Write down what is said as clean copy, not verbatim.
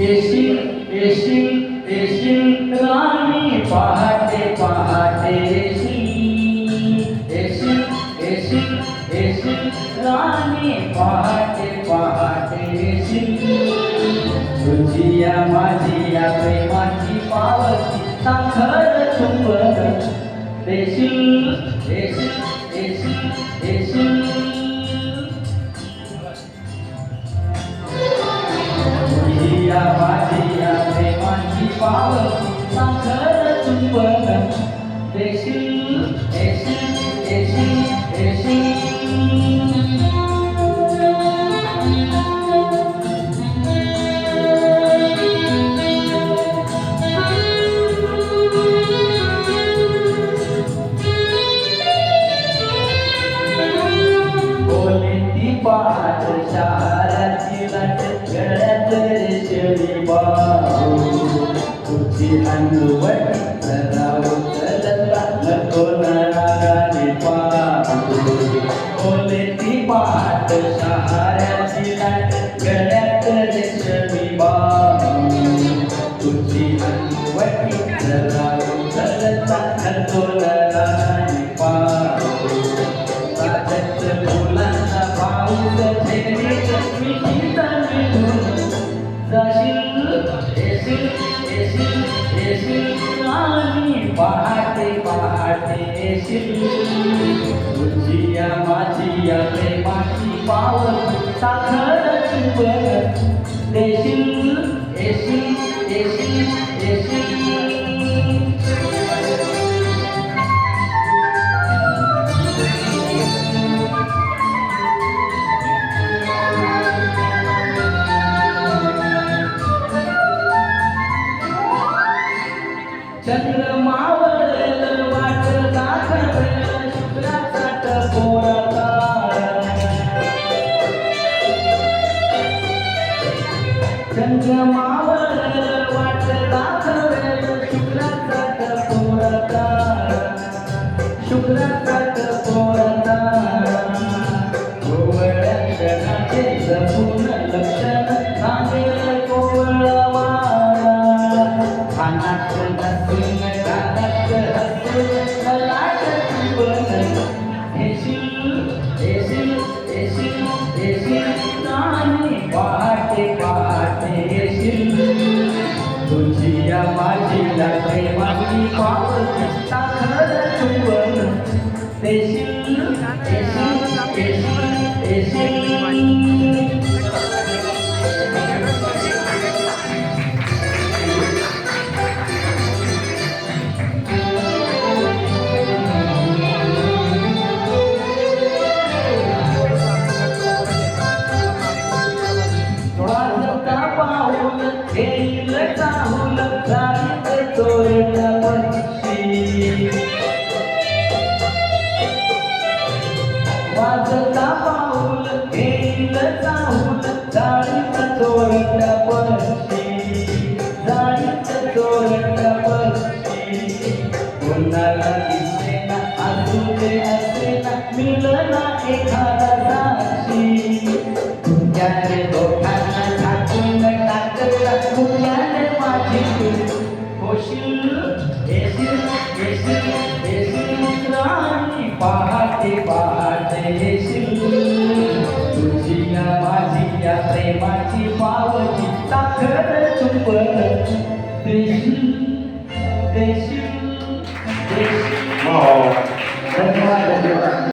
येशील येशील येशील राणी पहाटे पहाटे येशील येशील येशील येशील राणी पहाटे पहाटे येशील तुझिया माझिया प्रेमाची पावती साखर चुंबन देशील येशील येशील येशील तुझिया माझिया प्रेमाची पावती साखर चुंबन देशील येशील येशील येशील पहाट शहराची लाट गळ्यात रेशमी बाहू तुझी अंगवट सराव चलता नको रागाने पाहू बोले ती पहाट शहराची लाट गळ्यात रेशमी बाहू तुझी अंगवट सराव चलता नको रागाने पाहू पहाटे पहाटे येशील तुझिया माझिया प्रेमाची पावती साखर चुंबन देशील येशील येशील येशील चंद्रमावळेल वाट दाखवेल शुक्राचा टपोरा तारा चंद्रमावळेल वाट दाखवेल शुक्राचा टपोरा तारा शुक्राचा टपोरा तारा कोवळ्या क्षणाचे जपून लक्षण सांगेल कोवळ वारा खानात पहाटे पहाटे येशील तुझिया माझिया प्रेमाची पावती साखर चुंबन देशील येशील येशील येशील घेईल चाहूल जाईत चोरटा पक्षी वाजता पाऊल घेईल चाहूल जाईत चोरटा पक्षी जाईत चोरटा पक्षी कोणाला दिसेना अजून असेना मिळना एखादा साक्षी तुझ्याने दोघांना झाकून टाकला मुलाने माझी होशील येशील येशील येशील राणी पहाटे पहाटे येशील तुझिया माझिया प्रेमाची पावती साखर चुंबन देशील देशील